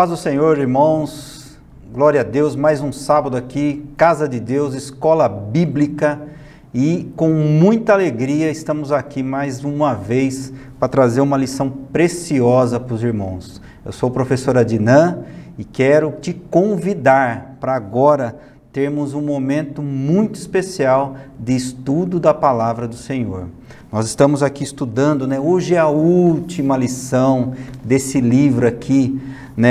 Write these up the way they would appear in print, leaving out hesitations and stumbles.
paz do Senhor, irmãos, glória a Deus, mais um sábado aqui, Casa de Deus, Escola Bíblica, e com muita alegria estamos aqui mais uma vez para trazer uma lição preciosa para os irmãos. Eu sou o professor Adnan e quero te convidar para agora termos um momento muito especial de estudo da Palavra do Senhor. Nós estamos aqui estudando, hoje é a última lição desse livro aqui,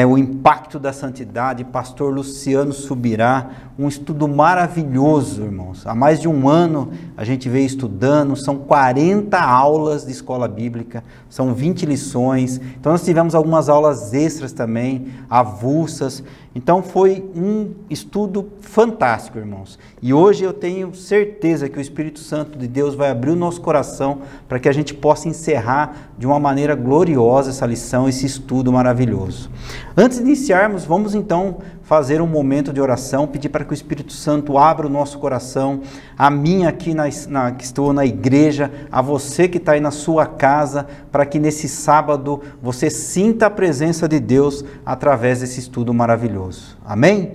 O Impacto da Santidade, pastor Luciano Subirá, um estudo maravilhoso, irmãos. Há mais de um ano a gente veio estudando, são 40 aulas de escola bíblica, são 20 lições, então nós tivemos algumas aulas extras também, avulsas, então foi um estudo fantástico, irmãos. E hoje eu tenho certeza que o Espírito Santo de Deus vai abrir o nosso coração para que a gente possa encerrar de uma maneira gloriosa essa lição, esse estudo maravilhoso. Antes de iniciarmos, vamos então fazer um momento de oração, pedir para que o Espírito Santo abra o nosso coração, a mim aqui que estou na igreja, a você que está aí na sua casa, para que nesse sábado você sinta a presença de Deus através desse estudo maravilhoso. Amém?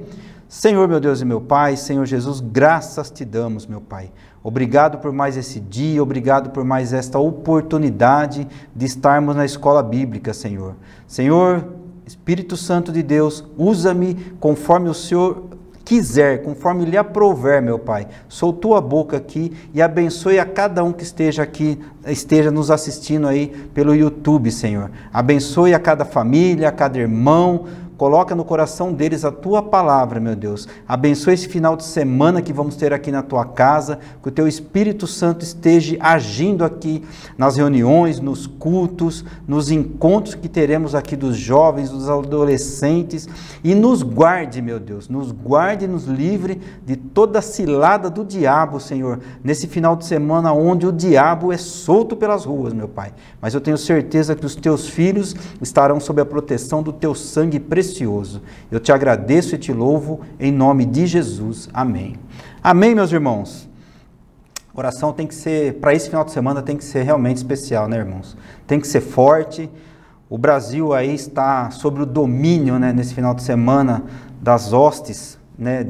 Senhor, meu Deus e meu Pai, Senhor Jesus, graças te damos, meu Pai. Obrigado por mais esse dia, obrigado por mais esta oportunidade de estarmos na escola bíblica, Senhor. Senhor, Espírito Santo de Deus, usa-me conforme o Senhor quiser, conforme lhe aprouver, meu Pai. Sou tua boca aqui e abençoe a cada um que esteja aqui, esteja nos assistindo aí pelo YouTube, Senhor. Abençoe a cada família, a cada irmão. Coloca no coração deles a tua palavra, meu Deus. Abençoe esse final de semana que vamos ter aqui na tua casa, que o teu Espírito Santo esteja agindo aqui nas reuniões, nos cultos, nos encontros que teremos aqui dos jovens, dos adolescentes, e nos guarde, meu Deus, nos guarde e nos livre de toda cilada do diabo, Senhor, nesse final de semana onde o diabo é solto pelas ruas, meu Pai. Mas eu tenho certeza que os teus filhos estarão sob a proteção do teu sangue precioso. Eu te agradeço e te louvo em nome de Jesus. Amém. Amém, meus irmãos. Oração tem que ser, para esse final de semana, tem que ser realmente especial, irmãos? Tem que ser forte. O Brasil aí está sob o domínio, nesse final de semana, das hostes,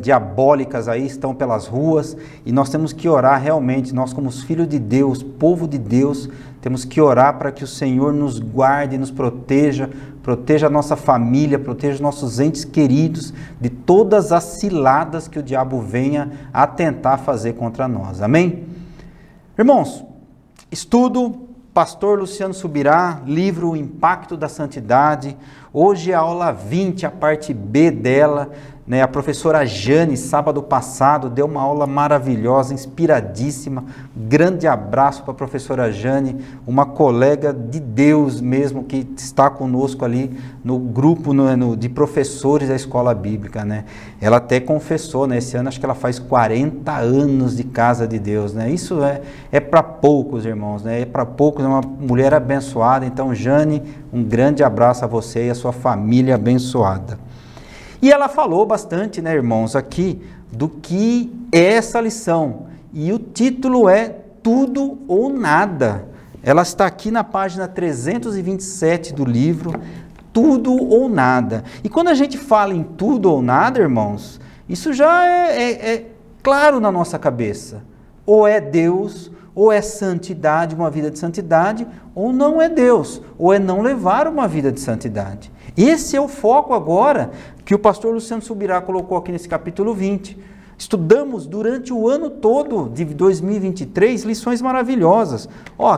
diabólicas aí, estão pelas ruas, e nós temos que orar realmente, nós como os filhos de Deus, povo de Deus, temos que orar para que o Senhor nos guarde, nos proteja, proteja a nossa família, proteja os nossos entes queridos de todas as ciladas que o diabo venha a tentar fazer contra nós. Amém? Irmãos, estudo pastor Luciano Subirá, livro O Impacto da Santidade. Hoje é a aula 20, a parte B dela. A professora Jane, sábado passado, deu uma aula maravilhosa, inspiradíssima. Grande abraço para a professora Jane, uma colega de Deus mesmo, que está conosco ali no grupo de professores da escola bíblica. Ela até confessou, esse ano acho que ela faz 40 anos de Casa de Deus. Isso é para poucos, irmãos, é para poucos, é uma mulher abençoada. Então, Jane, um grande abraço a você e a sua família abençoada. E ela falou bastante, irmãos, aqui, do que é essa lição. E o título é Tudo ou Nada. Ela está aqui na página 327 do livro, Tudo ou Nada. E quando a gente fala em tudo ou nada, irmãos, isso já é claro na nossa cabeça. Ou é Deus, ou é santidade, uma vida de santidade, ou não é Deus, ou é não levar uma vida de santidade. Esse é o foco agora que o pastor Luciano Subirá colocou aqui nesse capítulo 20. Estudamos durante o ano todo de 2023 lições maravilhosas.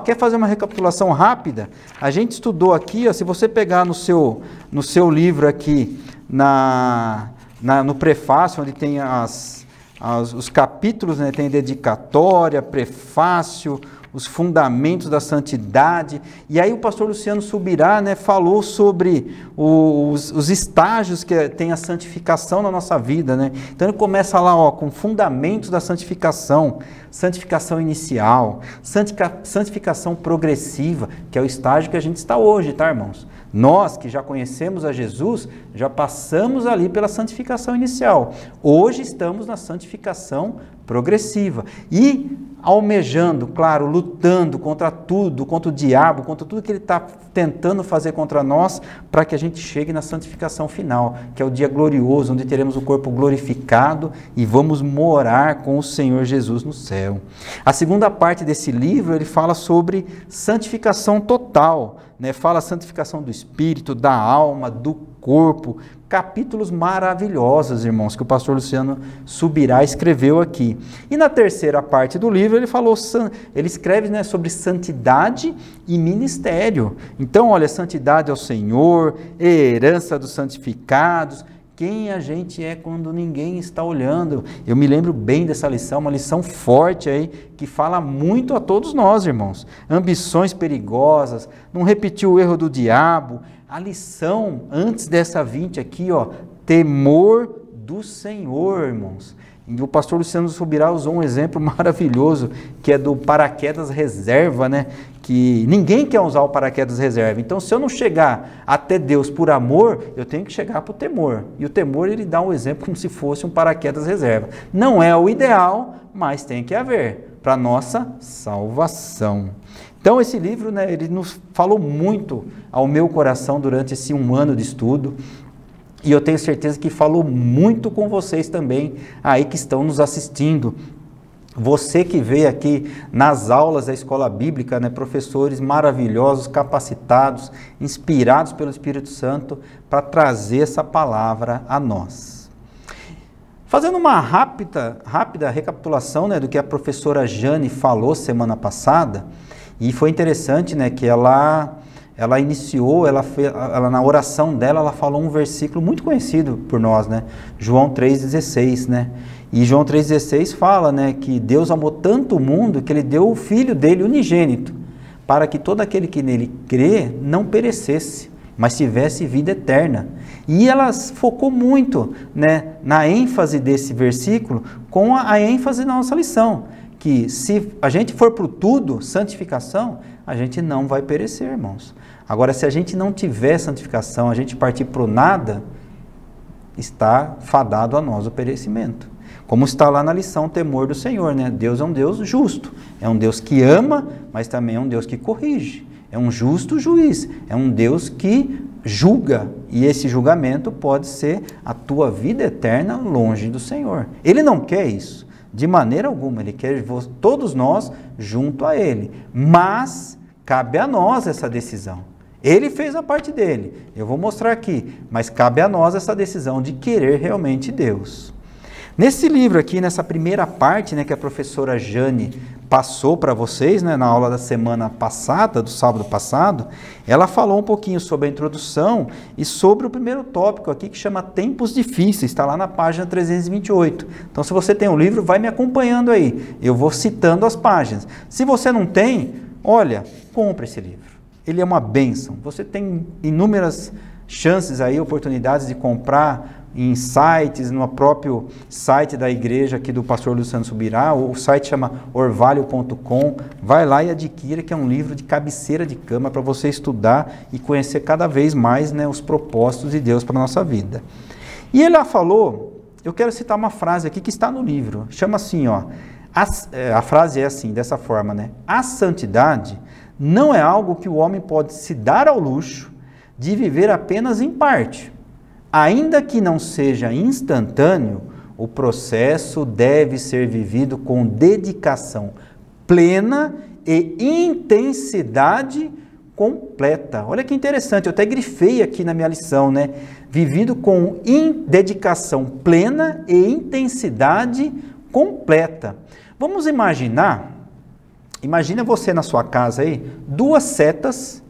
Quer fazer uma recapitulação rápida? A gente estudou aqui, se você pegar no seu livro aqui, no prefácio, onde tem os capítulos, tem dedicatória, prefácio, os fundamentos da santidade, e aí o pastor Luciano Subirá, falou sobre os estágios que tem a santificação na nossa vida, Então ele começa lá, com fundamentos da santificação, santificação inicial, santificação progressiva, que é o estágio que a gente está hoje, tá, irmãos? Nós que já conhecemos a Jesus, já passamos ali pela santificação inicial. Hoje estamos na santificação progressiva. E almejando, claro, lutando contra tudo, contra o diabo, contra tudo que ele está tentando fazer contra nós, para que a gente chegue na santificação final, que é o dia glorioso, onde teremos o corpo glorificado e vamos morar com o Senhor Jesus no céu. A segunda parte desse livro, ele fala sobre santificação total, né? Fala santificação do espírito, da alma, do corpo, capítulos maravilhosos, irmãos, que o pastor Luciano Subirá escreveu aqui. E na terceira parte do livro ele escreve, né, sobre santidade e ministério. Então, olha, santidade ao Senhor, herança dos santificados, quem a gente é quando ninguém está olhando. Eu me lembro bem dessa lição, uma lição forte aí, que fala muito a todos nós, irmãos. Ambições perigosas, não repetir o erro do diabo. A lição, antes dessa 20 aqui, ó, temor do Senhor, irmãos. E o pastor Luciano Subirá usou um exemplo maravilhoso, que é do paraquedas reserva, né? Que ninguém quer usar o paraquedas reserva. Então, se eu não chegar até Deus por amor, eu tenho que chegar para o temor. E o temor, ele dá um exemplo como se fosse um paraquedas reserva. Não é o ideal, mas tem que haver para a nossa salvação. Então, esse livro, né, ele nos falou muito ao meu coração durante esse 1 ano de estudo. E eu tenho certeza que falou muito com vocês também, aí que estão nos assistindo. Você que veio aqui nas aulas da Escola Bíblica, né, professores maravilhosos, capacitados, inspirados pelo Espírito Santo para trazer essa palavra a nós. Fazendo uma rápida recapitulação, né, do que a professora Jane falou semana passada, e foi interessante, né, que ela iniciou, ela na oração dela, ela falou um versículo muito conhecido por nós, né? João 3,16, né? E João 3,16 fala, né, que Deus amou tanto o mundo que ele deu o Filho dele unigênito, para que todo aquele que nele crê não perecesse, mas tivesse vida eterna. E ela focou muito, né, na ênfase desse versículo com a ênfase da nossa lição, que se a gente for para o tudo, santificação, a gente não vai perecer, irmãos. Agora, se a gente não tiver santificação, a gente partir para o nada, está fadado a nós o perecimento. Como está lá na lição, o temor do Senhor, né? Deus é um Deus justo, é um Deus que ama, mas também é um Deus que corrige. É um justo juiz, é um Deus que julga, e esse julgamento pode ser a tua vida eterna longe do Senhor. Ele não quer isso. De maneira alguma, ele quer todos nós junto a ele, mas cabe a nós essa decisão. Ele fez a parte dele, eu vou mostrar aqui, mas cabe a nós essa decisão de querer realmente Deus. Nesse livro aqui, nessa primeira parte, né, que a professora Jane passou para vocês, né, na aula da semana passada, do sábado passado, ela falou um pouquinho sobre a introdução e sobre o primeiro tópico aqui, que chama Tempos Difíceis, está lá na página 328. Então, se você tem um livro, vai me acompanhando aí, eu vou citando as páginas. Se você não tem, olha, compre esse livro, ele é uma bênção. Você tem inúmeras chances aí, oportunidades de comprar em sites, no próprio site da igreja aqui do pastor Luciano Subirá, o site chama orvalho.com, vai lá e adquira, que é um livro de cabeceira de cama para você estudar e conhecer cada vez mais, né, os propósitos de Deus para a nossa vida. E ele falou, eu quero citar uma frase aqui que está no livro, chama assim, ó, a frase é assim, dessa forma, né, a santidade não é algo que o homem pode se dar ao luxo de viver apenas em parte. Ainda que não seja instantâneo, o processo deve ser vivido com dedicação plena e intensidade completa. Olha que interessante, eu até grifei aqui na minha lição, né? Vivido com dedicação plena e intensidade completa. Vamos imaginar, imagina você na sua casa aí, duas setas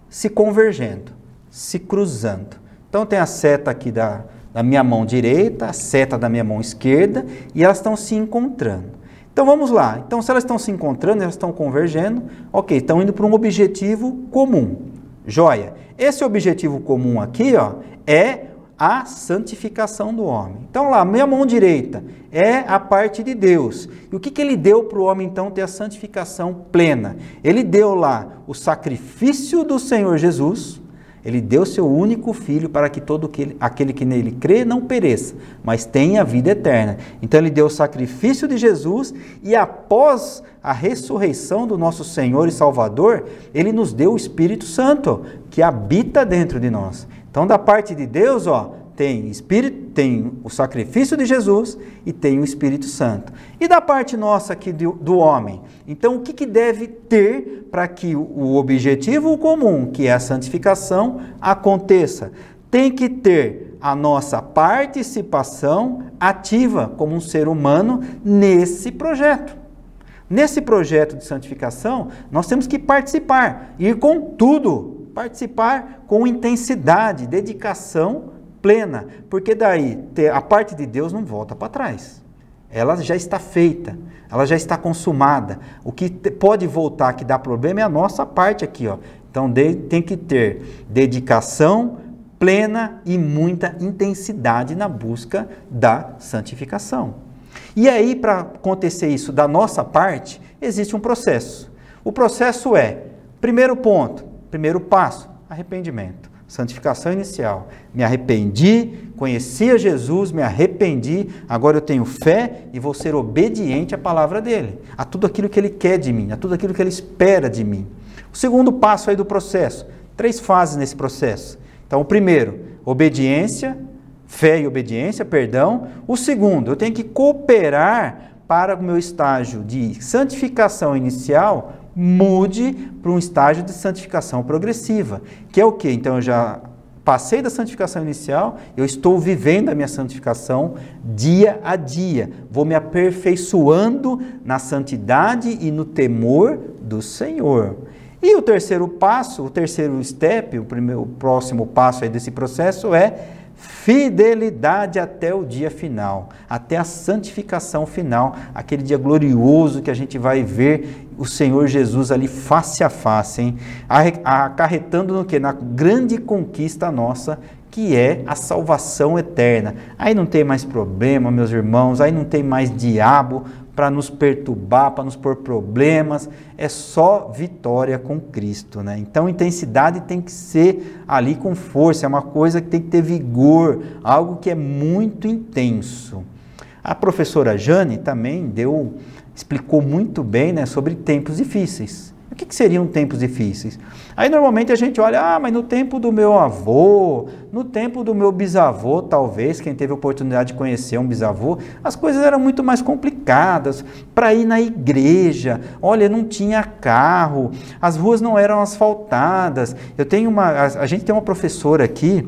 se convergendo, se cruzando. Então tem a seta aqui da minha mão direita, a seta da minha mão esquerda, e elas estão se encontrando. Então vamos lá, então se elas estão se encontrando, elas estão convergendo, ok, estão indo para um objetivo comum, joia. Esse objetivo comum aqui, ó, é a santificação do homem. Então lá, minha mão direita é a parte de Deus. E o que ele deu para o homem então ter a santificação plena? Ele deu lá o sacrifício do Senhor Jesus. Ele deu seu único Filho para que todo aquele que nele crê não pereça, mas tenha vida eterna. Então ele deu o sacrifício de Jesus e após a ressurreição do nosso Senhor e Salvador, ele nos deu o Espírito Santo, que habita dentro de nós. Então da parte de Deus, tem o sacrifício de Jesus e tem o Espírito Santo. E da parte nossa aqui do homem? Então, o que deve ter para que o objetivo comum, que é a santificação, aconteça? Tem que ter a nossa participação ativa como um ser humano nesse projeto. Nesse projeto de santificação, nós temos que participar, ir com tudo, participar com intensidade, dedicação plena, porque daí a parte de Deus não volta para trás. Ela já está feita, ela já está consumada. O que pode voltar que dá problema é a nossa parte aqui, Então tem que ter dedicação plena e muita intensidade na busca da santificação. E aí, para acontecer isso da nossa parte, existe um processo. O processo é, primeiro ponto, primeiro passo, arrependimento. Santificação inicial. Me arrependi, conheci a Jesus, me arrependi, agora eu tenho fé e vou ser obediente à palavra dele, a tudo aquilo que ele quer de mim, a tudo aquilo que ele espera de mim. O segundo passo aí do processo, 3 fases nesse processo. Então, o primeiro, obediência, fé e obediência, perdão. O segundo, eu tenho que cooperar para o meu estágio de santificação inicial mude para um estágio de santificação progressiva, que é o quê? Então eu já passei da santificação inicial, eu estou vivendo a minha santificação dia a dia, vou me aperfeiçoando na santidade e no temor do Senhor. E o terceiro passo, o terceiro step, o próximo passo aí desse processo é fidelidade até o dia final, até a santificação final, aquele dia glorioso que a gente vai ver o Senhor Jesus ali face a face, hein? Acarretando no quê? Na grande conquista nossa, que é a salvação eterna. Aí não tem mais problema, meus irmãos, aí não tem mais diabo para nos perturbar, para nos pôr problemas, é só vitória com Cristo, né? Então, intensidade tem que ser ali com força, é uma coisa que tem que ter vigor, algo que é muito intenso. A professora Jane também explicou muito bem, né, sobre tempos difíceis. O que seriam tempos difíceis? Aí normalmente a gente olha, mas no tempo do meu avô, no tempo do meu bisavô, talvez, quem teve a oportunidade de conhecer um bisavô, as coisas eram muito mais complicadas. Para ir na igreja, olha, não tinha carro, as ruas não eram asfaltadas. A gente tem uma professora aqui,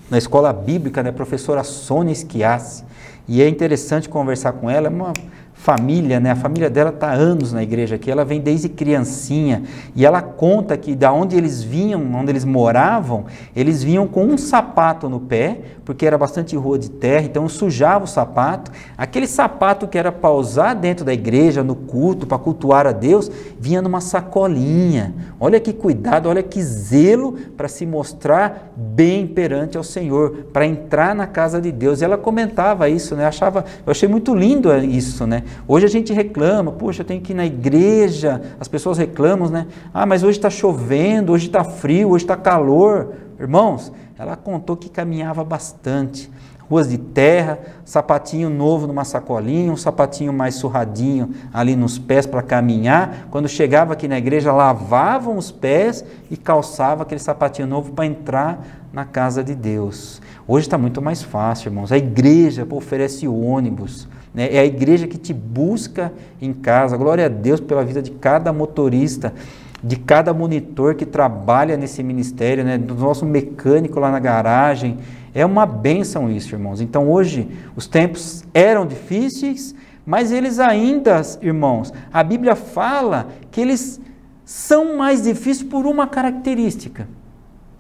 na escola bíblica, né, professora Sônia Schiassi, e é interessante conversar com ela, é uma família, né? A família dela está há anos na igreja aqui, ela vem desde criancinha, e ela conta que da onde eles vinham, onde eles moravam, eles vinham com um sapato no pé, porque era bastante rua de terra, então sujava o sapato, aquele sapato que era para usar dentro da igreja, no culto, para cultuar a Deus, vinha numa sacolinha. Olha que cuidado, olha que zelo para se mostrar bem perante ao Senhor, para entrar na casa de Deus. E ela comentava isso, né? Eu achei muito lindo isso, né? Hoje a gente reclama, poxa, eu tenho que ir na igreja, as pessoas reclamam, né? Mas hoje está chovendo, hoje está frio, hoje está calor. Irmãos, ela contou que caminhava bastante, ruas de terra, sapatinho novo numa sacolinha, um sapatinho mais surradinho ali nos pés para caminhar. Quando chegava aqui na igreja, lavavam os pés e calçava aquele sapatinho novo para entrar na casa de Deus. Hoje está muito mais fácil, irmãos. A igreja oferece ônibus, né? É a igreja que te busca em casa. Glória a Deus pela vida de cada motorista, de cada monitor que trabalha nesse ministério, né? Do nosso mecânico lá na garagem. É uma bênção isso, irmãos. Então hoje os tempos eram difíceis, mas eles ainda, irmãos, a Bíblia fala que eles são mais difíceis por uma característica.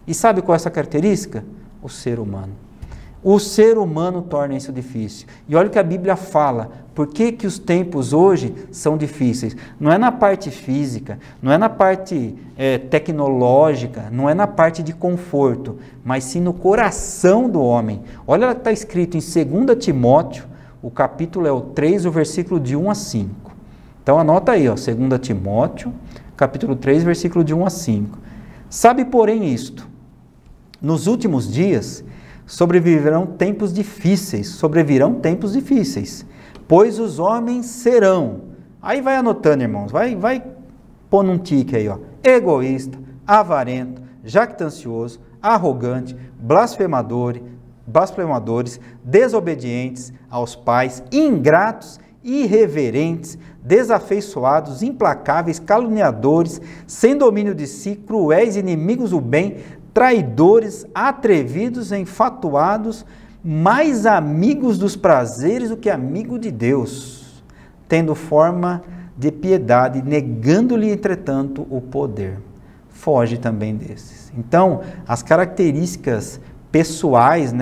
E sabe qual é essa característica? O ser humano. O ser humano torna isso difícil. E olha o que a Bíblia fala. Por que os tempos hoje são difíceis? Não é na parte física, não é na parte tecnológica, não é na parte de conforto, mas sim no coração do homem. Olha o que está escrito em 2 Timóteo, o capítulo é o 3, o versículo de 1 a 5. Então anota aí, 2 Timóteo, capítulo 3, versículo de 1 a 5. Sabe, porém, isto, nos últimos dias sobrevirão tempos difíceis, pois os homens serão. Aí vai anotando, irmãos, vai pondo um tique aí, ó. Egoísta, avarento, jactancioso, arrogante, blasfemadores, desobedientes aos pais, ingratos, irreverentes, desafeiçoados, implacáveis, caluniadores, sem domínio de si, cruéis, inimigos do bem, traidores, atrevidos, enfatuados, mais amigos dos prazeres do que amigo de Deus, tendo forma de piedade, negando-lhe, entretanto, o poder. Foge também desses. Então, as características pessoais,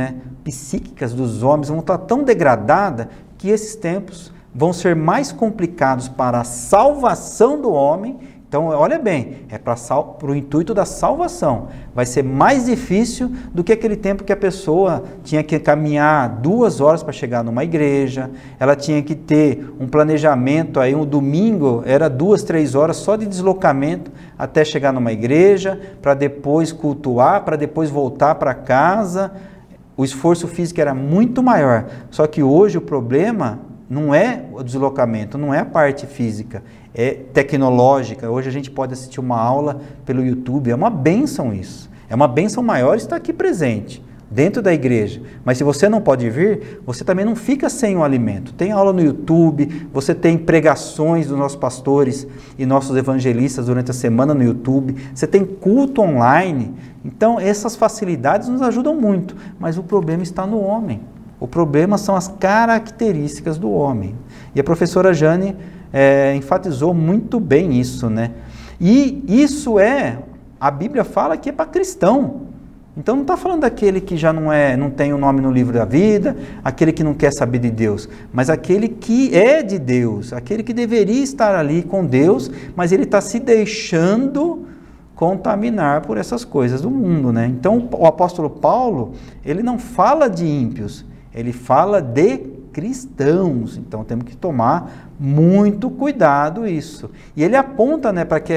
psíquicas dos homens vão estar tão degradadas que esses tempos vão ser mais complicados para a salvação do homem. Então, olha bem, é para o intuito da salvação. Vai ser mais difícil do que aquele tempo que a pessoa tinha que caminhar 2 horas para chegar numa igreja, ela tinha que ter um planejamento, aí um domingo era 2, 3 horas só de deslocamento até chegar numa igreja, para depois cultuar, para depois voltar para casa. O esforço físico era muito maior, só que hoje o problema não é o deslocamento, não é a parte física, é tecnológica. Hoje a gente pode assistir uma aula pelo YouTube, é uma bênção isso. É uma bênção maior estar aqui presente, dentro da igreja. Mas se você não pode vir, você também não fica sem o alimento. Tem aula no YouTube, você tem pregações dos nossos pastores e nossos evangelistas durante a semana no YouTube, você tem culto online. Então essas facilidades nos ajudam muito, mas o problema está no homem. O problema são as características do homem. E a professora Jane enfatizou muito bem isso, E isso a Bíblia fala que é para cristão. Então não está falando daquele que já não tem o nome no livro da vida, aquele que não quer saber de Deus, mas aquele que é de Deus, aquele que deveria estar ali com Deus, mas ele está se deixando contaminar por essas coisas do mundo, Então o apóstolo Paulo, ele não fala de ímpios, ele fala de cristãos. Então temos que tomar muito cuidado isso. E ele aponta para que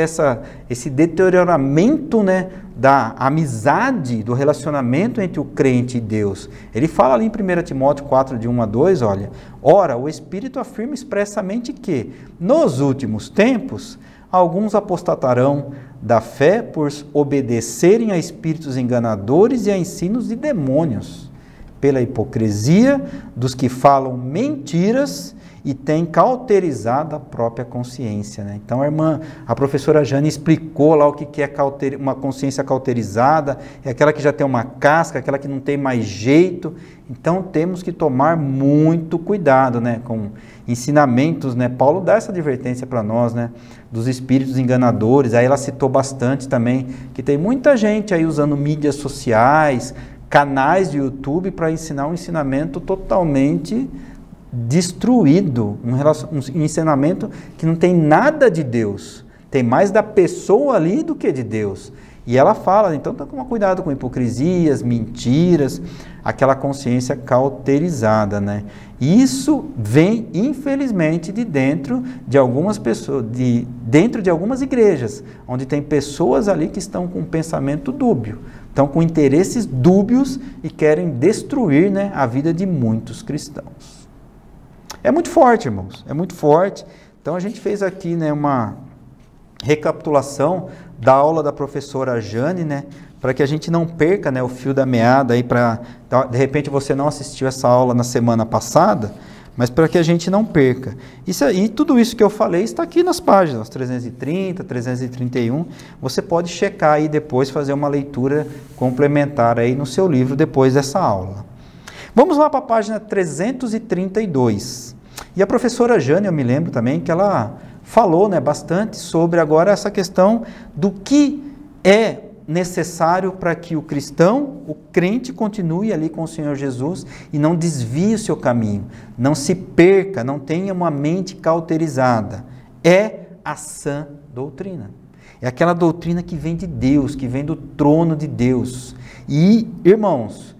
esse deterioramento da amizade, do relacionamento entre o crente e Deus. Ele fala ali em 1 Timóteo 4, de 1 a 2, olha, ora, o Espírito afirma expressamente que, nos últimos tempos, alguns apostatarão da fé por obedecerem a espíritos enganadores e a ensinos de demônios, pela hipocrisia dos que falam mentiras e têm cauterizado a própria consciência. Então a professora Jane explicou lá o que é uma consciência cauterizada, é aquela que já tem uma casca, aquela que não tem mais jeito. Então temos que tomar muito cuidado com ensinamentos. Paulo dá essa advertência para nós, dos espíritos enganadores. Aí ela citou bastante também, que tem muita gente aí usando mídias sociais, canais de YouTube para ensinar um ensinamento totalmente destruído, um ensinamento que não tem nada de Deus, tem mais da pessoa ali do que de Deus. E ela fala, então toma cuidado com hipocrisias, mentiras, aquela consciência cauterizada, Isso vem, infelizmente, de dentro de algumas pessoas, dentro de algumas igrejas, onde tem pessoas ali que estão com um pensamento dúbio, estão com interesses dúbios e querem destruir a vida de muitos cristãos. É muito forte, irmãos, é muito forte. Então a gente fez aqui uma recapitulação da aula da professora Jane, para que a gente não perca o fio da meada, de repente você não assistiu essa aula na semana passada, mas para que a gente não perca. E tudo isso que eu falei está aqui nas páginas 330, 331, você pode checar aí depois, fazer uma leitura complementar aí no seu livro depois dessa aula. Vamos lá para a página 332. E a professora Jane, eu me lembro também que ela falou bastante sobre agora essa questão do que é necessário para que o cristão, o crente, continue ali com o Senhor Jesus e não desvie o seu caminho, não se perca, não tenha uma mente cauterizada. É a sã doutrina. É aquela doutrina que vem de Deus, que vem do trono de Deus. E, irmãos,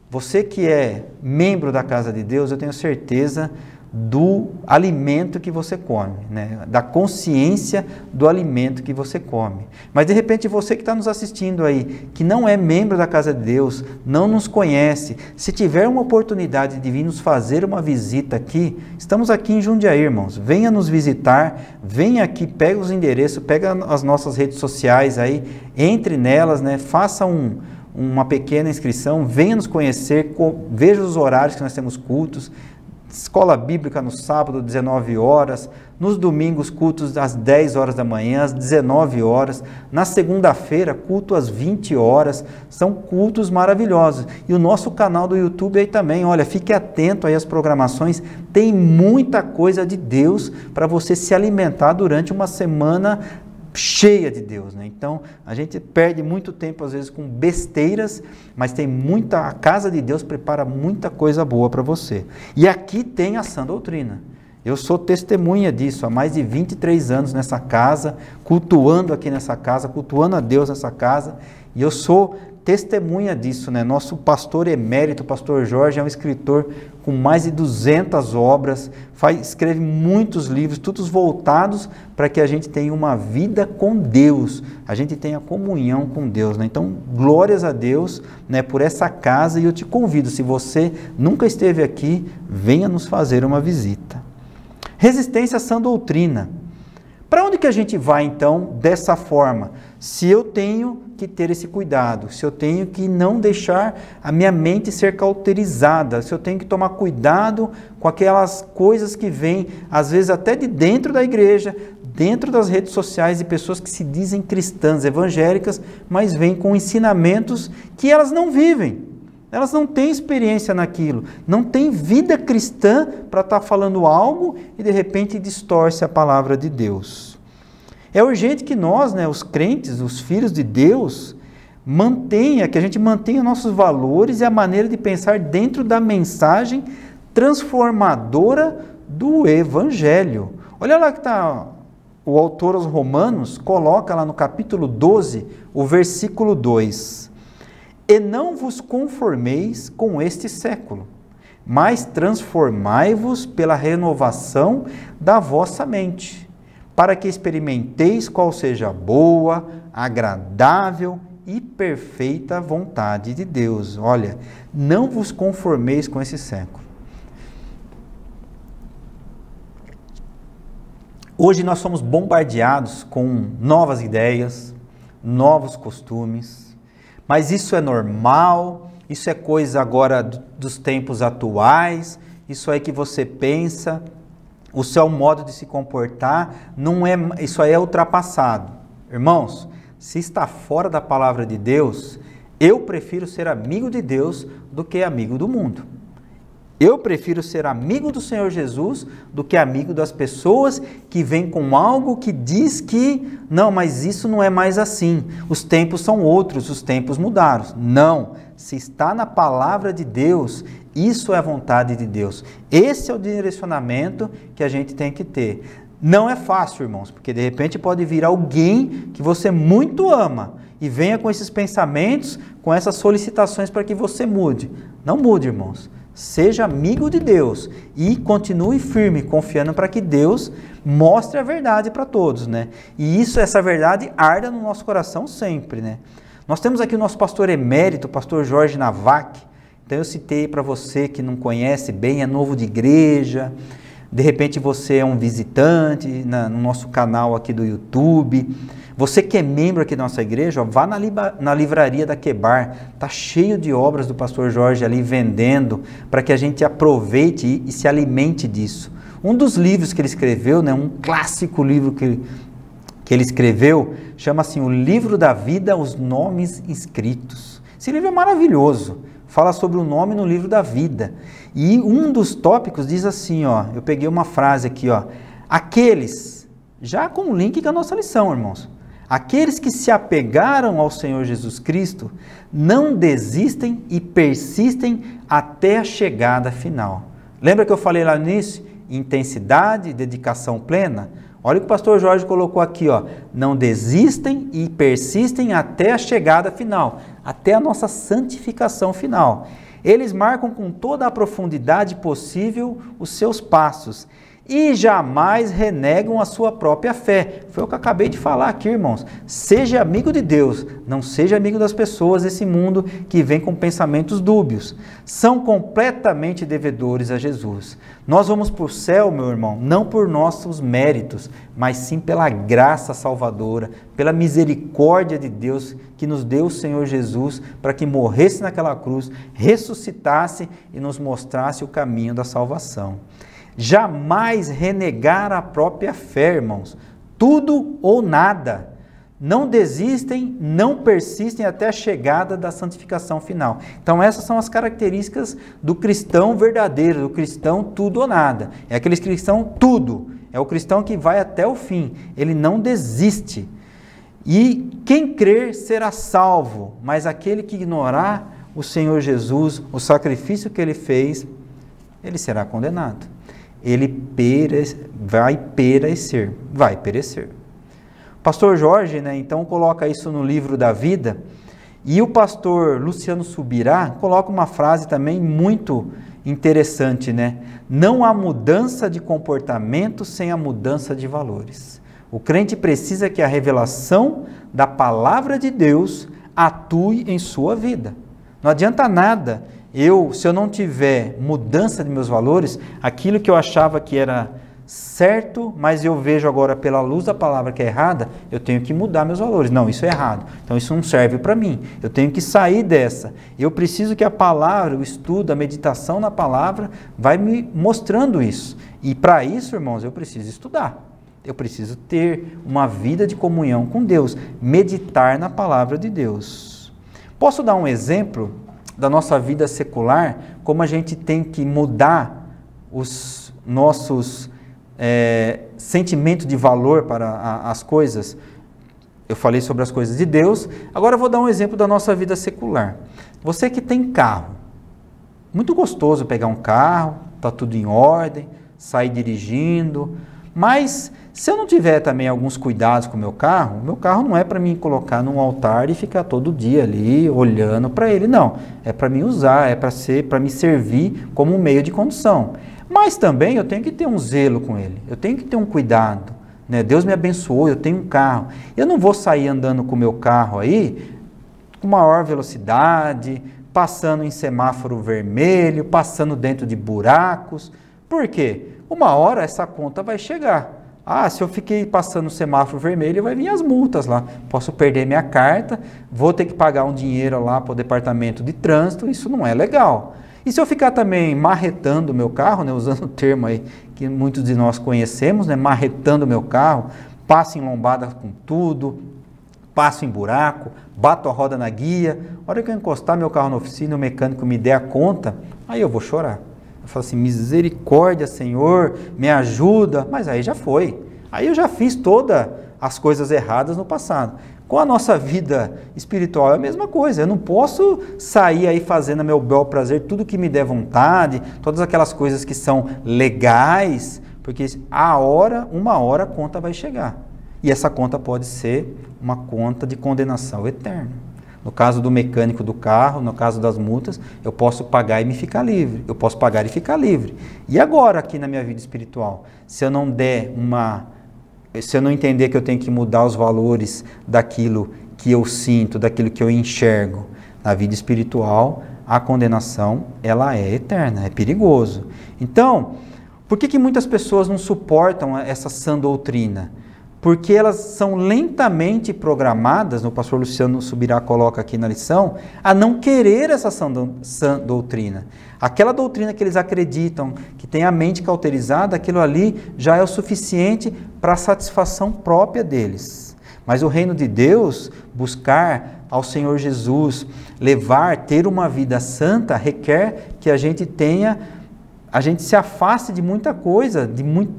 você que é membro da casa de Deus, eu tenho certeza, do alimento que você come, né? Da consciência do alimento que você come. Mas de repente você que está nos assistindo aí, que não é membro da Casa de Deus, não nos conhece, se tiver uma oportunidade de vir nos fazer uma visita aqui, estamos aqui em Jundiaí, irmãos, venha nos visitar, venha aqui, pega os endereços, pega as nossas redes sociais aí, entre nelas, né? Faça uma pequena inscrição, venha nos conhecer, veja os horários que nós temos cultos. Escola bíblica no sábado, 19 horas, nos domingos, cultos às 10 horas da manhã, às 19 horas, na segunda-feira, culto às 20 horas, são cultos maravilhosos. E o nosso canal do YouTube aí também, olha, fique atento aí às programações, tem muita coisa de Deus para você se alimentar durante uma semana cheia de Deus, né? Então, a gente perde muito tempo às vezes com besteiras, mas a Casa de Deus prepara muita coisa boa para você. E aqui tem a sã doutrina. Eu sou testemunha disso, há mais de 23 anos nessa casa, cultuando aqui nessa casa, cultuando a Deus nessa casa, e eu sou testemunha disso, né? Nosso pastor emérito, o pastor Jorge, é um escritor com mais de 200 obras, escreve muitos livros, todos voltados para que a gente tenha uma vida com Deus, a gente tenha comunhão com Deus, né? Então, glórias a Deus, né, por essa casa, e eu te convido, se você nunca esteve aqui, venha nos fazer uma visita. Resistência à sã doutrina. Para onde que a gente vai, então, dessa forma? Se eu tenho que ter esse cuidado, se eu tenho que não deixar a minha mente ser cauterizada, se eu tenho que tomar cuidado com aquelas coisas que vêm, às vezes até de dentro da igreja, dentro das redes sociais, de pessoas que se dizem cristãs, evangélicas, mas vêm com ensinamentos que elas não vivem. Elas não têm experiência naquilo, não têm vida cristã para estar falando algo e de repente distorce a palavra de Deus. É urgente que nós, né, os crentes, os filhos de Deus, que a gente mantenha nossos valores e a maneira de pensar dentro da mensagem transformadora do Evangelho. Olha lá que está o autor aos Romanos, coloca lá no capítulo 12, o versículo 2. E não vos conformeis com este século, mas transformai-vos pela renovação da vossa mente, para que experimenteis qual seja a boa, agradável e perfeita vontade de Deus. Olha, não vos conformeis com esse século. Hoje nós somos bombardeados com novas ideias, novos costumes, mas isso é normal, isso é coisa agora dos tempos atuais, isso aí que você pensa, o seu modo de se comportar, isso aí é ultrapassado. Irmãos, se está fora da palavra de Deus, eu prefiro ser amigo de Deus do que amigo do mundo. Eu prefiro ser amigo do Senhor Jesus do que amigo das pessoas que vêm com algo que diz que, não, mas isso não é mais assim, os tempos são outros, os tempos mudaram. Não, se está na palavra de Deus, isso é a vontade de Deus. Esse é o direcionamento que a gente tem que ter. Não é fácil, irmãos, porque de repente pode vir alguém que você muito ama e venha com esses pensamentos, com essas solicitações para que você mude. Não mude, irmãos. Seja amigo de Deus e continue firme, confiando para que Deus mostre a verdade para todos, né? E essa verdade arda no nosso coração sempre, né? Nós temos aqui o nosso pastor emérito, o pastor Jorge Navac. Então eu citei para você que não conhece bem, é novo de igreja, de repente você é um visitante no nosso canal aqui do YouTube. Você que é membro aqui da nossa igreja, ó, vá na livraria da Quebar, está cheio de obras do pastor Jorge ali vendendo, para que a gente aproveite e se alimente disso. Um dos livros que ele escreveu, né, um clássico livro que ele escreveu, chama assim, O Livro da Vida, Os Nomes Inscritos. Esse livro é maravilhoso, fala sobre o nome no livro da vida. E um dos tópicos diz assim, ó, eu peguei uma frase aqui, ó, aqueles, já com o link com a nossa lição, irmãos, aqueles que se apegaram ao Senhor Jesus Cristo não desistem e persistem até a chegada final. Lembra que eu falei lá no início? Intensidade, dedicação plena? Olha o que o pastor Jorge colocou aqui, ó. Não desistem e persistem até a chegada final, até a nossa santificação final. Eles marcam com toda a profundidade possível os seus passos e jamais renegam a sua própria fé. Foi o que eu acabei de falar aqui, irmãos. Seja amigo de Deus, não seja amigo das pessoas desse mundo que vem com pensamentos dúbios. São completamente devedores a Jesus. Nós vamos para o céu, meu irmão, não por nossos méritos, mas sim pela graça salvadora, pela misericórdia de Deus que nos deu o Senhor Jesus para que morresse naquela cruz, ressuscitasse e nos mostrasse o caminho da salvação. Jamais renegar a própria fé, irmãos. Tudo ou nada. Não desistem, não persistem até a chegada da santificação final. Então essas são as características do cristão verdadeiro, do cristão tudo ou nada. É aquele cristão tudo. É o cristão que vai até o fim. Ele não desiste. E quem crer será salvo, mas aquele que ignorar o Senhor Jesus, o sacrifício que ele fez, ele será condenado. Ele vai perecer. O pastor Jorge, então coloca isso no livro da vida, e o pastor Luciano Subirá coloca uma frase também muito interessante, Não há mudança de comportamento sem a mudança de valores. O crente precisa que a revelação da palavra de Deus atue em sua vida. Não adianta nada se eu não tiver mudança de meus valores, aquilo que eu achava que era certo, mas eu vejo agora pela luz da palavra que é errada, eu tenho que mudar meus valores. Não, isso é errado. Então isso não serve para mim. Eu tenho que sair dessa. Eu preciso que a palavra, o estudo, a meditação na palavra vai me mostrando isso. E para isso, irmãos, eu preciso estudar. Eu preciso ter uma vida de comunhão com Deus, meditar na palavra de Deus. Posso dar um exemplo da nossa vida secular, como a gente tem que mudar os nossos sentimentos de valor para as coisas? Eu falei sobre as coisas de Deus, agora eu vou dar um exemplo da nossa vida secular. Você que tem carro, muito gostoso pegar um carro, está tudo em ordem, sair dirigindo, mas se eu não tiver também alguns cuidados com o meu carro não é para mim colocar num altar e ficar todo dia ali olhando para ele, não. É para mim usar, é para me servir como um meio de condução. Mas também eu tenho que ter um zelo com ele, eu tenho que ter um cuidado. Deus me abençoou, eu tenho um carro. Eu não vou sair andando com o meu carro aí com maior velocidade, passando em semáforo vermelho, passando dentro de buracos. Por quê? Uma hora essa conta vai chegar. Se eu fiquei passando o semáforo vermelho, vai vir as multas lá. Posso perder minha carta, vou ter que pagar um dinheiro lá para o departamento de trânsito, isso não é legal. E se eu ficar também marretando o meu carro, usando o termo aí que muitos de nós conhecemos, marretando o meu carro, passo em lombada com tudo, passo em buraco, bato a roda na guia, a hora que eu encostar meu carro na oficina, o mecânico me der a conta, aí eu vou chorar. Eu falo assim, misericórdia, Senhor, me ajuda, mas aí já foi. Aí eu já fiz todas as coisas erradas no passado. Com a nossa vida espiritual é a mesma coisa. Eu não posso sair aí fazendo a meu bel prazer, tudo que me der vontade, todas aquelas coisas que são legais, porque uma hora a conta vai chegar. E essa conta pode ser uma conta de condenação eterna. No caso do mecânico do carro, no caso das multas, eu posso pagar e me ficar livre. Eu posso pagar e ficar livre. E agora, aqui na minha vida espiritual, se eu não entender que eu tenho que mudar os valores daquilo que eu sinto, daquilo que eu enxergo, na vida espiritual, a condenação, ela é eterna, é perigoso. Então, por que muitas pessoas não suportam essa sã doutrina? Porque elas são lentamente programadas, o pastor Luciano Subirá coloca aqui na lição, a não querer essa sã doutrina. Aquela doutrina que eles acreditam, que tem a mente cauterizada, aquilo ali já é o suficiente para a satisfação própria deles. Mas o reino de Deus, buscar ao Senhor Jesus, ter uma vida santa, requer que a gente se afaste de muita coisa,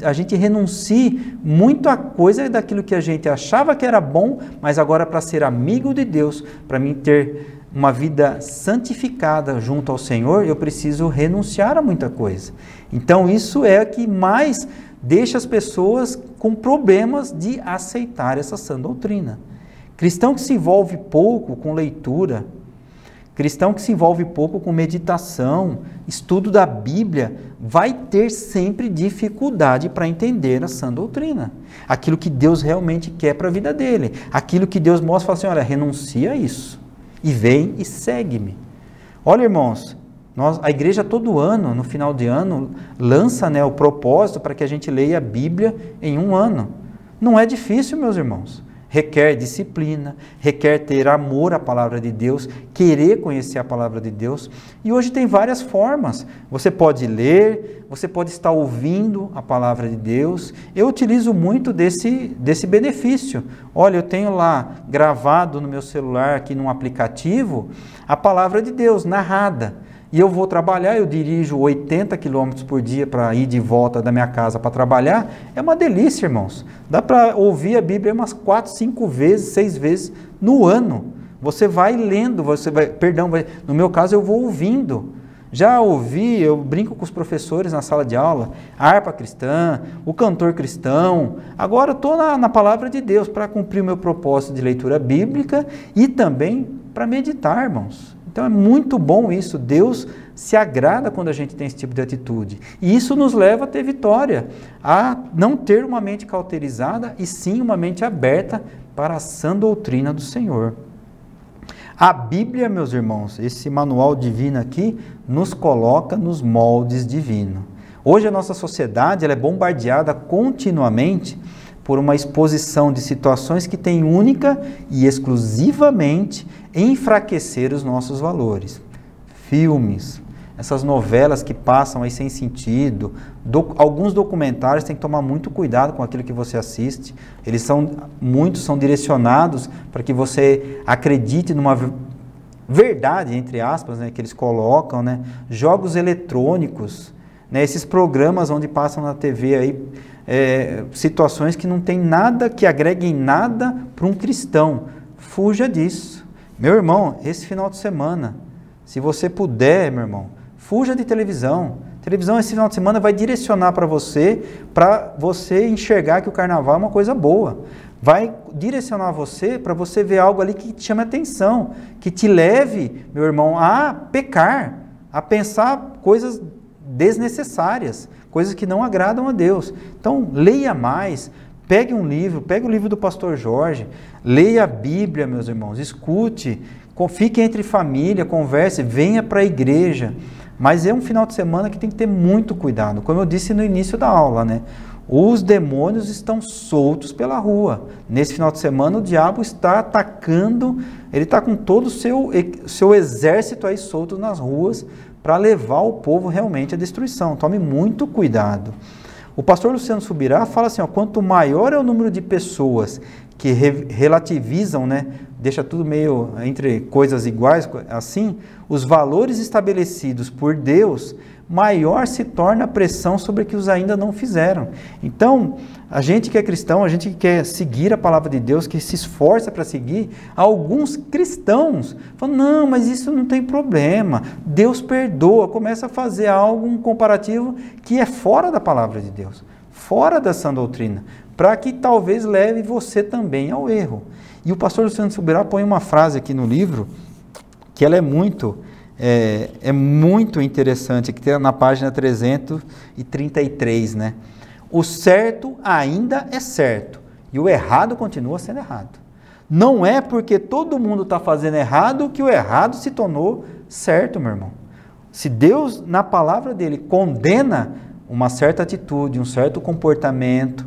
a gente renuncie muita coisa daquilo que a gente achava que era bom, mas agora para ser amigo de Deus, para mim ter uma vida santificada junto ao Senhor, eu preciso renunciar a muita coisa. Então isso é o que mais deixa as pessoas com problemas de aceitar essa sã doutrina. Cristão que se envolve pouco com leitura, Cristão que se envolve pouco com meditação, estudo da Bíblia, vai ter sempre dificuldade para entender a sã doutrina. Aquilo que Deus realmente quer para a vida dele. Aquilo que Deus mostra e fala assim, olha, renuncia a isso. E vem e segue-me. Olha, irmãos, a igreja todo ano, no final de ano, lança, né, o propósito para que a gente leia a Bíblia em um ano. Não é difícil, meus irmãos. Requer disciplina, requer ter amor à palavra de Deus, querer conhecer a palavra de Deus. E hoje tem várias formas. Você pode ler, você pode estar ouvindo a palavra de Deus. Eu utilizo muito desse benefício. Olha, eu tenho lá gravado no meu celular, aqui num aplicativo, a palavra de Deus narrada. E eu vou trabalhar, eu dirijo 80 km por dia para ir de volta da minha casa para trabalhar. É uma delícia, irmãos. Dá para ouvir a Bíblia umas 4, 5 vezes, 6 vezes no ano. Você vai lendo, no meu caso eu vou ouvindo. Já ouvi, eu brinco com os professores na sala de aula, a harpa cristã, o cantor cristão. Agora estou na palavra de Deus para cumprir o meu propósito de leitura bíblica e também para meditar, irmãos. Então é muito bom isso, Deus se agrada quando a gente tem esse tipo de atitude. E isso nos leva a ter vitória, a não ter uma mente cauterizada e sim uma mente aberta para a sã doutrina do Senhor. A Bíblia, meus irmãos, esse manual divino aqui, nos coloca nos moldes divinos. Hoje a nossa sociedade ela é bombardeada continuamente por uma exposição de situações que tem única e exclusivamente enfraquecer os nossos valores. Filmes, essas novelas que passam aí sem sentido, alguns documentários tem que tomar muito cuidado com aquilo que você assiste. Muitos são direcionados para que você acredite numa verdade, entre aspas, né, que eles colocam, né? Jogos eletrônicos, né, esses programas onde passam na TV aí, situações que não tem nada, que agreguem nada para um cristão. Fuja disso. Meu irmão, esse final de semana, se você puder, meu irmão, fuja de televisão. Televisão esse final de semana vai direcionar para você enxergar que o carnaval é uma coisa boa. Vai direcionar você para você ver algo ali que te chame a atenção, que te leve, meu irmão, a pecar, a pensar coisas desnecessárias, coisas que não agradam a Deus. Então, leia mais, pegue o livro do pastor Jorge, leia a Bíblia, meus irmãos, escute, fique entre família, converse, venha para a igreja. Mas é um final de semana que tem que ter muito cuidado. Como eu disse no início da aula, né? Os demônios estão soltos pela rua. Nesse final de semana o diabo está atacando, ele está com todo o seu exército aí solto nas ruas para levar o povo realmente à destruição. Tome muito cuidado. O pastor Luciano Subirá fala assim, ó, quanto maior é o número de pessoas que relativizam, né, deixa tudo meio entre coisas iguais, assim, os valores estabelecidos por Deus, maior se torna a pressão sobre que os ainda não fizeram. Então, a gente que é cristão, a gente que quer seguir a palavra de Deus, que se esforça para seguir, alguns cristãos falam, não, mas isso não tem problema, Deus perdoa, começa a fazer um comparativo que é fora da palavra de Deus, fora da sã doutrina, para que talvez leve você também ao erro. E o pastor Luciano Subirá põe uma frase aqui no livro, que ela é muito interessante, que tem na página 333, né? O certo ainda é certo, e o errado continua sendo errado. Não é porque todo mundo está fazendo errado que o errado se tornou certo, meu irmão. Se Deus, na palavra dele, condena uma certa atitude, um certo comportamento,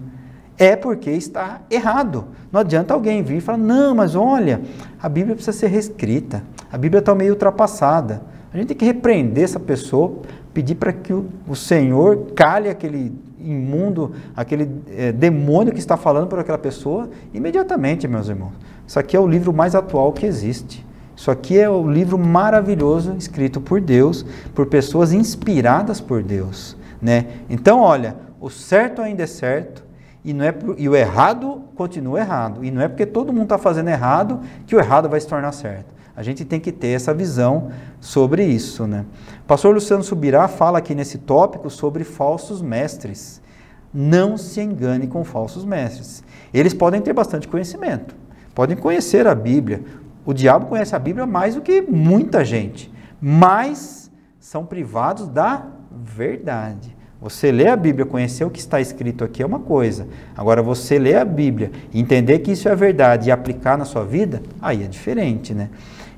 é porque está errado. Não adianta alguém vir e falar, não, mas olha, a Bíblia precisa ser reescrita, a Bíblia está meio ultrapassada. A gente tem que repreender essa pessoa, pedir para que o Senhor cale aquele imundo, aquele demônio que está falando por aquela pessoa, imediatamente, meus irmãos. Isso aqui é o livro mais atual que existe. Isso aqui é o livro maravilhoso, escrito por Deus, por pessoas inspiradas por Deus, né? Então, olha, o certo ainda é certo, e o errado continua errado. E não é porque todo mundo está fazendo errado que o errado vai se tornar certo. A gente tem que ter essa visão sobre isso, né? O pastor Luciano Subirá fala aqui nesse tópico sobre falsos mestres. Não se engane com falsos mestres. Eles podem ter bastante conhecimento, podem conhecer a Bíblia, O diabo conhece a Bíblia mais do que muita gente, mas são privados da verdade. Você lê a Bíblia, conhecer o que está escrito aqui é uma coisa. Agora, você ler a Bíblia, entender que isso é verdade e aplicar na sua vida, aí é diferente, né?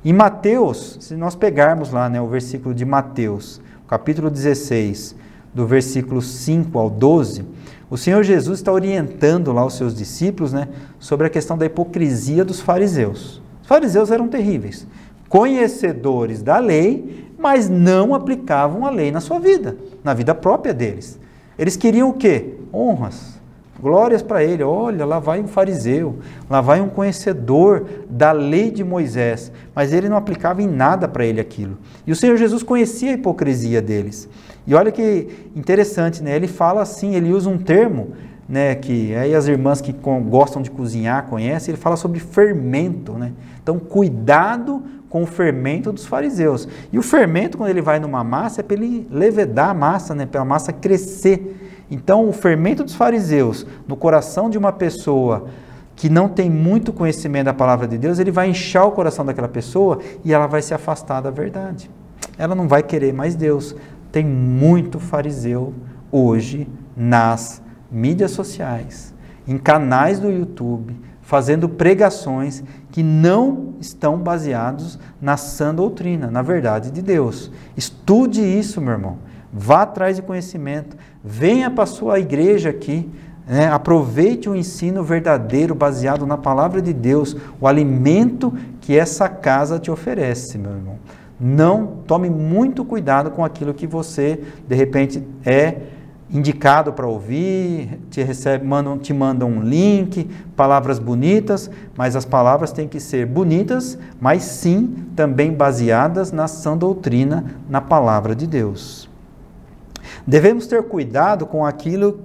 Em Mateus, se nós pegarmos lá, né, o versículo de Mateus, capítulo 16, do versículo 5 ao 12, o Senhor Jesus está orientando lá os seus discípulos, né, sobre a questão da hipocrisia dos fariseus. Os fariseus eram terríveis, conhecedores da lei, mas não aplicavam a lei na sua vida, na vida própria deles. Eles queriam o quê? Honras, glórias para ele. Olha, lá vai um fariseu, lá vai um conhecedor da lei de Moisés, mas ele não aplicava em nada para ele aquilo. E o Senhor Jesus conhecia a hipocrisia deles. E olha que interessante, né? Ele fala assim, ele usa um termo, né, que aí as irmãs que gostam de cozinhar conhecem, ele fala sobre fermento, né? Então, cuidado com o fermento dos fariseus. E o fermento, quando ele vai numa massa, é para ele levedar a massa, né, para a massa crescer. Então, o fermento dos fariseus no coração de uma pessoa que não tem muito conhecimento da palavra de Deus, ele vai inchar o coração daquela pessoa e ela vai se afastar da verdade. Ela não vai querer mais Deus. Tem muito fariseu hoje nas mídias sociais, em canais do YouTube, fazendo pregações que não estão baseados na sã doutrina, na verdade de Deus. Estude isso, meu irmão. Vá atrás de conhecimento. Venha para a sua igreja aqui. Né? Aproveite o ensino verdadeiro, baseado na palavra de Deus, o alimento que essa casa te oferece, meu irmão. Não tome muito cuidado com aquilo que você, de repente, é indicado para ouvir, te mandam um link, palavras bonitas, mas as palavras têm que ser bonitas, mas sim também baseadas na sã doutrina, na palavra de Deus. Devemos ter cuidado com aquilo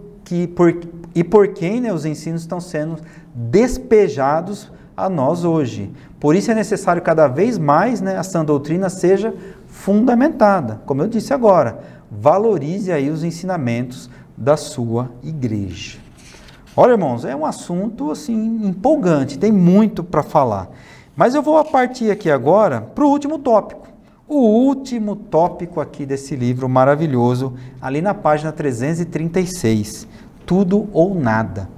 por quem, né, os ensinos estão sendo despejados a nós hoje. Por isso é necessário cada vez mais, né, a sã doutrina seja fundamentada. Como eu disse agora, valorize aí os ensinamentos da sua igreja. Olha, irmãos, é um assunto assim empolgante, tem muito para falar. Mas eu vou partir aqui agora para o último tópico. O último tópico aqui desse livro maravilhoso, ali na página 336, Tudo ou Nada.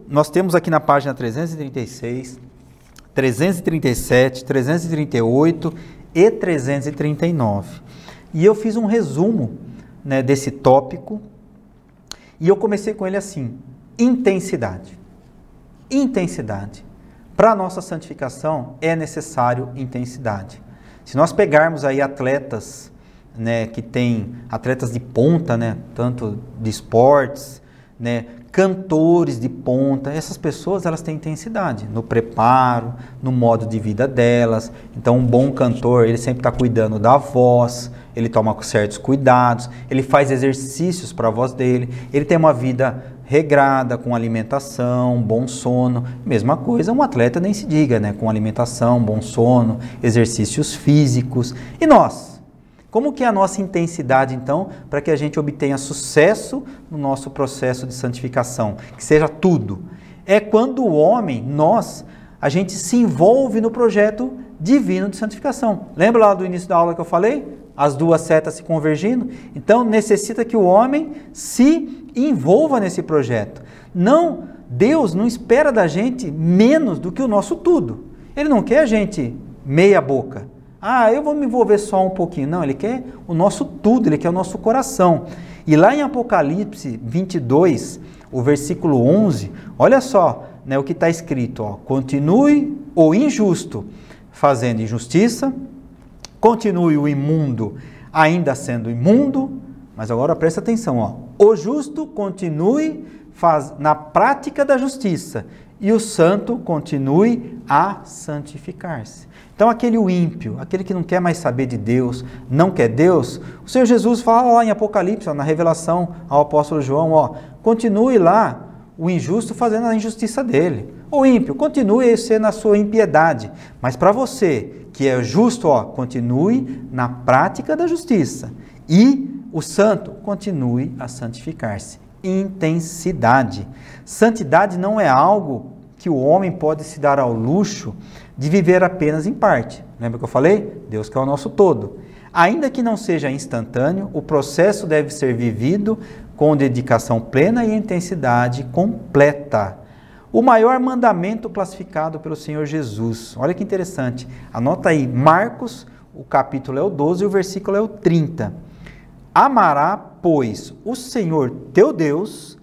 Nós temos aqui na página 336, 337, 338 e 339. E eu fiz um resumo, né, desse tópico e eu comecei com ele assim: intensidade. Intensidade. Para a nossa santificação é necessário intensidade. Se nós pegarmos aí atletas, né, que tem atletas de ponta, né, tanto de esportes, né, cantores de ponta, essas pessoas elas têm intensidade no preparo, no modo de vida delas. Então um bom cantor, ele sempre está cuidando da voz, ele toma certos cuidados, ele faz exercícios para a voz dele, ele tem uma vida regrada, com alimentação, bom sono. Mesma coisa, um atleta nem se diga, né, com alimentação, bom sono, exercícios físicos. E nós? Como que é a nossa intensidade, então, para que a gente obtenha sucesso no nosso processo de santificação? Que seja tudo. É quando o homem, a gente se envolve no projeto divino de santificação. Lembra lá do início da aula que eu falei? As duas setas se convergindo? Então, necessita que o homem se envolva nesse projeto. Deus não espera da gente menos do que o nosso tudo. Ele não quer a gente meia boca. Eu vou me envolver só um pouquinho. Não, ele quer o nosso tudo, ele quer o nosso coração. E lá em Apocalipse 22, o versículo 11, olha só, né, o que está escrito. Continue o injusto fazendo injustiça, continue o imundo ainda sendo imundo, mas agora presta atenção. O justo continue na prática da justiça e o santo continue a santificar-se. Então aquele ímpio, aquele que não quer mais saber de Deus, não quer Deus, o Senhor Jesus fala lá em Apocalipse, na revelação ao apóstolo João, continue lá o injusto fazendo a injustiça dele. O ímpio, continue a ser na sua impiedade. Mas para você que é justo, continue na prática da justiça. E o santo continue a santificar-se. Intensidade. Santidade não é algo que o homem pode se dar ao luxo de viver apenas em parte. Lembra que eu falei? Deus quer o nosso todo. Ainda que não seja instantâneo, o processo deve ser vivido com dedicação plena e intensidade completa. O maior mandamento classificado pelo Senhor Jesus. Olha que interessante. Anota aí, Marcos, o capítulo é o 12 e o versículo é o 30. Amará, pois, o Senhor teu Deus.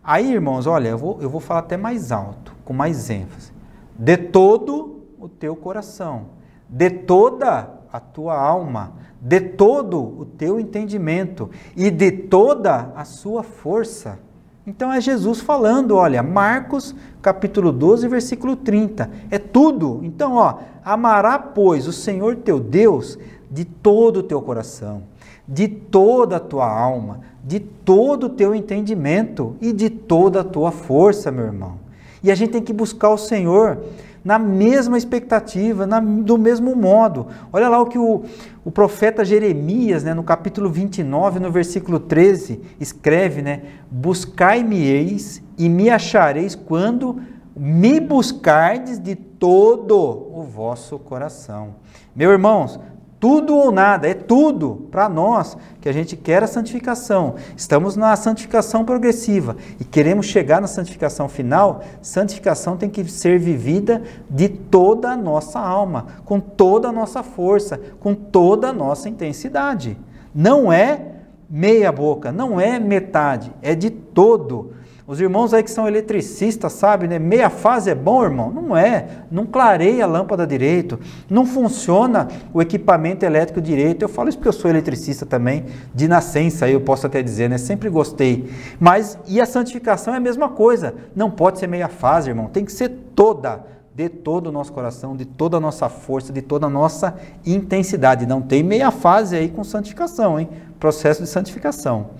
Aí, irmãos, olha, eu vou falar até mais alto, com mais ênfase. De todo o teu coração, de toda a tua alma, de todo o teu entendimento e de toda a sua força. Então é Jesus falando, olha, Marcos capítulo 12, versículo 30, é tudo. Então, amará, pois, o Senhor teu Deus de todo o teu coração, de toda a tua alma, de todo o teu entendimento e de toda a tua força, meu irmão. E a gente tem que buscar o Senhor na mesma expectativa, do mesmo modo. Olha lá o que o profeta Jeremias, no capítulo 29, no versículo 13, escreve, buscai-me-eis e me achareis quando me buscardes de todo o vosso coração. Meus irmãos, tudo ou nada, é tudo para nós que a gente quer a santificação. Estamos na santificação progressiva e queremos chegar na santificação final. Santificação tem que ser vivida de toda a nossa alma, com toda a nossa força, com toda a nossa intensidade. Não é meia boca, não é metade, é de todo. Os irmãos aí que são eletricistas, sabe, meia fase é bom, irmão? Não é, não clareia a lâmpada direito, não funciona o equipamento elétrico direito. Eu falo isso porque eu sou eletricista também, de nascença, eu posso até dizer, sempre gostei. Mas, e a santificação é a mesma coisa, não pode ser meia fase, irmão, tem que ser toda, de todo o nosso coração, de toda a nossa força, de toda a nossa intensidade. Não tem meia fase aí com santificação, processo de santificação.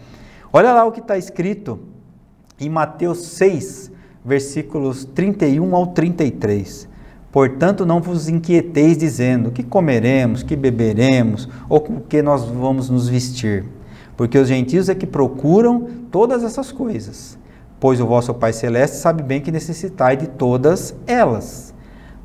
Olha lá o que está escrito em Mateus 6, versículos 31 ao 33. Portanto, não vos inquieteis dizendo, que comeremos, que beberemos, ou com que nós vamos nos vestir. Porque os gentios é que procuram todas essas coisas. Pois o vosso Pai Celeste sabe bem que necessitai de todas elas.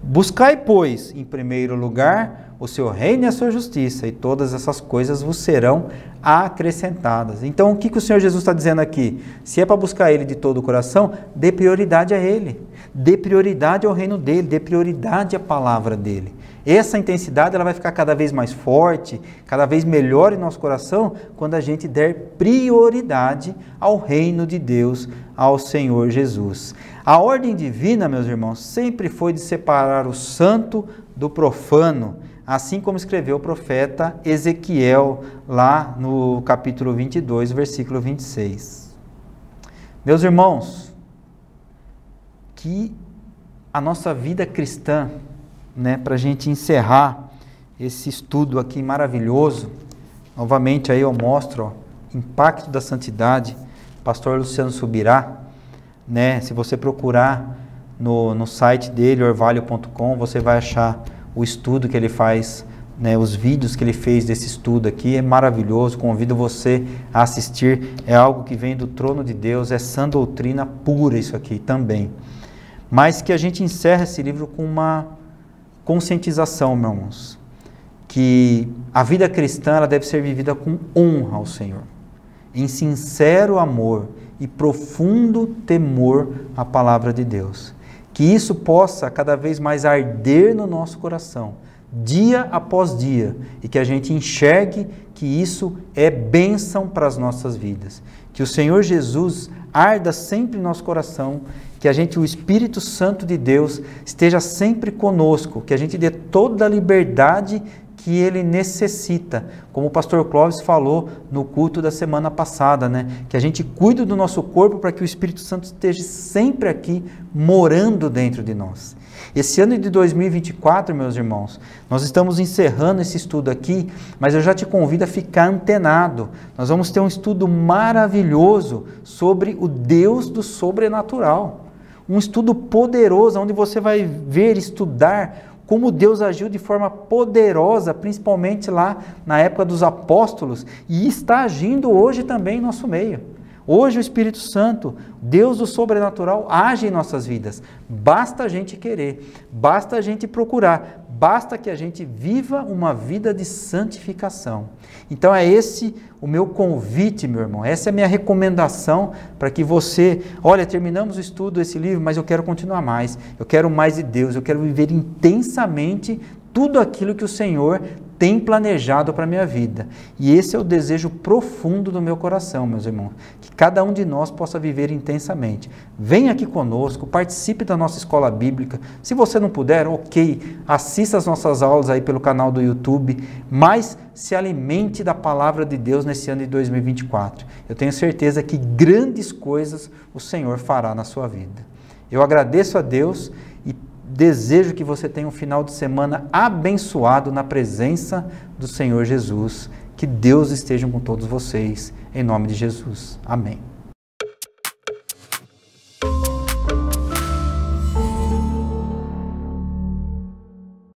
Buscai, pois, em primeiro lugar, o seu reino e a sua justiça, e todas essas coisas vos serão acrescentadas. Então, o que o Senhor Jesus está dizendo aqui? Se é para buscar Ele de todo o coração, dê prioridade a Ele, dê prioridade ao reino dEle, dê prioridade à palavra dEle. Essa intensidade ela vai ficar cada vez mais forte, cada vez melhor em nosso coração, quando a gente der prioridade ao reino de Deus, ao Senhor Jesus. A ordem divina, meus irmãos, sempre foi de separar o santo do profano, assim como escreveu o profeta Ezequiel, lá no capítulo 22, versículo 26. Meus irmãos, que a nossa vida cristã, para a gente encerrar esse estudo aqui maravilhoso, novamente aí eu mostro, Impacto da Santidade, pastor Luciano Subirá, se você procurar no site dele, orvalho.com, você vai achar o estudo que ele faz, os vídeos que ele fez desse estudo aqui, é maravilhoso, convido você a assistir, é algo que vem do trono de Deus, é sã doutrina pura isso aqui também. Mas que a gente encerra esse livro com uma conscientização, meus irmãos, que a vida cristã ela deve ser vivida com honra ao Senhor, em sincero amor e profundo temor à palavra de Deus. Que isso possa cada vez mais arder no nosso coração, dia após dia, e que a gente enxergue que isso é bênção para as nossas vidas. Que o Senhor Jesus arda sempre em nosso coração, que o Espírito Santo de Deus esteja sempre conosco, que a gente dê toda a liberdade que ele necessita, como o pastor Clóvis falou no culto da semana passada, que a gente cuide do nosso corpo para que o Espírito Santo esteja sempre aqui, morando dentro de nós. Esse ano de 2024, meus irmãos, nós estamos encerrando esse estudo aqui, mas eu já te convido a ficar antenado. Nós vamos ter um estudo maravilhoso sobre o Deus do sobrenatural, um estudo poderoso, onde você vai ver, estudar como Deus agiu de forma poderosa, principalmente lá na época dos apóstolos, e está agindo hoje também em nosso meio. Hoje o Espírito Santo, Deus do sobrenatural, age em nossas vidas. Basta a gente querer, basta a gente procurar, basta que a gente viva uma vida de santificação. Então é esse o meu convite, meu irmão, essa é a minha recomendação para que você, olha, terminamos o estudo desse livro, mas eu quero continuar mais, eu quero mais de Deus, eu quero viver intensamente tudo aquilo que o Senhor tem planejado para a minha vida. E esse é o desejo profundo do meu coração, meus irmãos, que cada um de nós possa viver intensamente. Venha aqui conosco, participe da nossa escola bíblica. Se você não puder, ok, assista as nossas aulas aí pelo canal do YouTube, mas se alimente da palavra de Deus nesse ano de 2024. Eu tenho certeza que grandes coisas o Senhor fará na sua vida. Eu agradeço a Deus e desejo que você tenha um final de semana abençoado na presença do Senhor Jesus. Que Deus esteja com todos vocês, em nome de Jesus. Amém.